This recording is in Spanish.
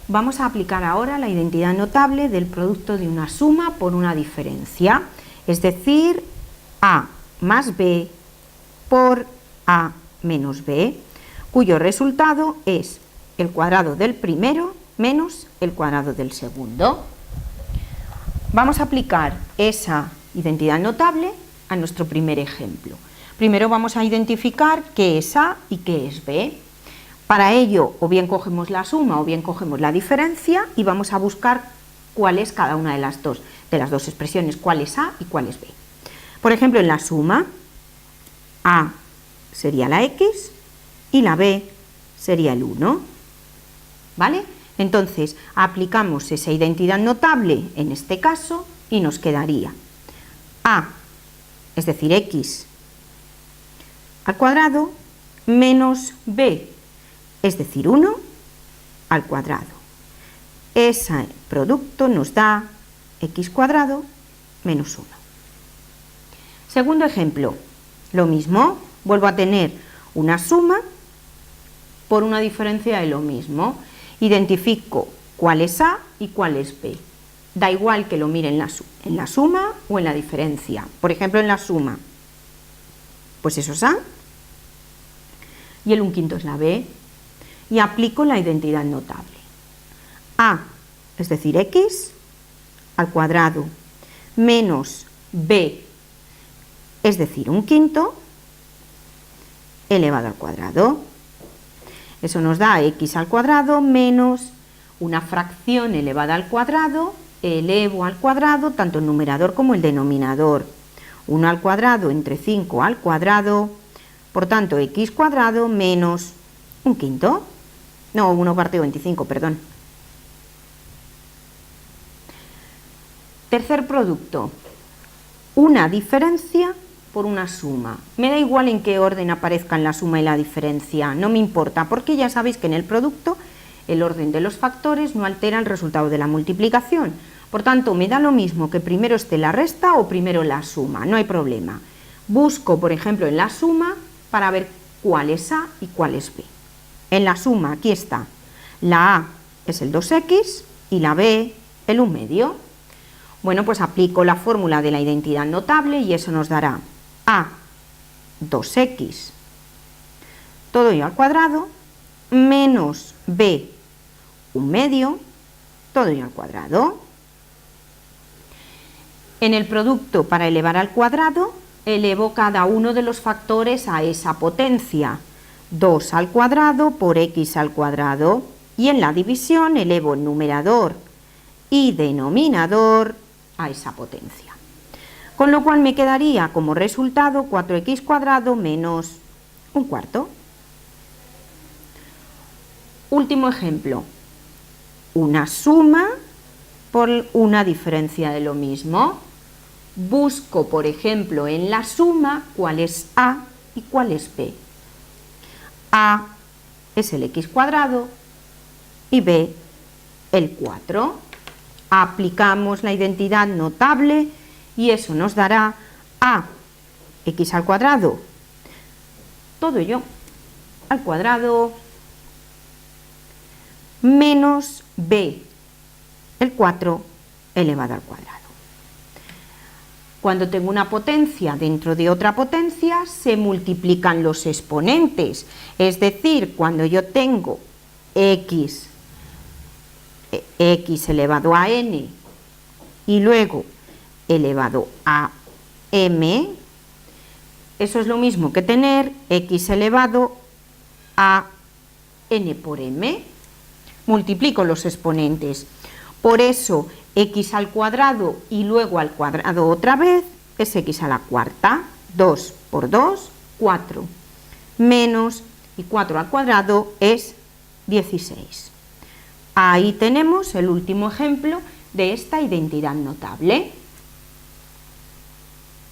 Vamos a aplicar ahora la identidad notable del producto de una suma por una diferencia, es decir, A más B por A menos B, cuyo resultado es el cuadrado del primero menos el cuadrado del segundo. Vamos a aplicar esa identidad notable a nuestro primer ejemplo. Primero vamos a identificar qué es A y qué es B. Para ello, o bien cogemos la suma o bien cogemos la diferencia y vamos a buscar cuál es cada una de las dos expresiones, cuál es A y cuál es B. Por ejemplo, en la suma, A sería la X y la B sería el 1. ¿Vale? Entonces, aplicamos esa identidad notable en este caso y nos quedaría A, es decir, X al cuadrado, menos B, es decir, 1 al cuadrado. Ese producto nos da X cuadrado menos 1. Segundo ejemplo, lo mismo, vuelvo a tener una suma por una diferencia de lo mismo. Identifico cuál es A y cuál es B. Da igual que lo mire en la suma o en la diferencia. Por ejemplo, en la suma, pues eso es A y el 1/5 es la B. Y aplico la identidad notable. A, es decir, X al cuadrado menos B, es decir, 1/5 elevado al cuadrado. Eso nos da X al cuadrado menos una fracción elevada al cuadrado, elevo al cuadrado tanto el numerador como el denominador. 1 al cuadrado entre 5 al cuadrado, por tanto X cuadrado menos 1/5. No, 1 partido 25, perdón. Tercer producto, una diferencia por una suma. Me da igual en qué orden aparezcan la suma y la diferencia, no me importa, porque ya sabéis que en el producto el orden de los factores no altera el resultado de la multiplicación. Por tanto, me da lo mismo que primero esté la resta o primero la suma, no hay problema. Busco, por ejemplo, en la suma para ver cuál es A y cuál es B. En la suma, aquí está, la A es el 2X y la B el 1/2. Bueno, pues aplico la fórmula de la identidad notable y eso nos dará A, 2X, todo ello al cuadrado, menos B, 1/2, todo ello al cuadrado. En el producto, para elevar al cuadrado, elevo cada uno de los factores a esa potencia. 2 al cuadrado por X al cuadrado. Y en la división elevo el numerador y denominador a esa potencia. Con lo cual me quedaría como resultado 4X cuadrado menos 1/4. Último ejemplo. Una suma por una diferencia de lo mismo. Busco, por ejemplo, en la suma cuál es A y cuál es B. A es el X cuadrado y B el 4. Aplicamos la identidad notable y eso nos dará A, X al cuadrado, todo ello al cuadrado, menos B, el 4 elevado al cuadrado. Cuando tengo una potencia dentro de otra potencia, se multiplican los exponentes. Es decir, cuando yo tengo X elevado a N y luego elevado a M, eso es lo mismo que tener X elevado a N por M. Multiplico los exponentes. Por eso, X al cuadrado y luego al cuadrado otra vez es X a la cuarta. 2 por 2, 4. Menos, y 4 al cuadrado es 16. Ahí tenemos el último ejemplo de esta identidad notable.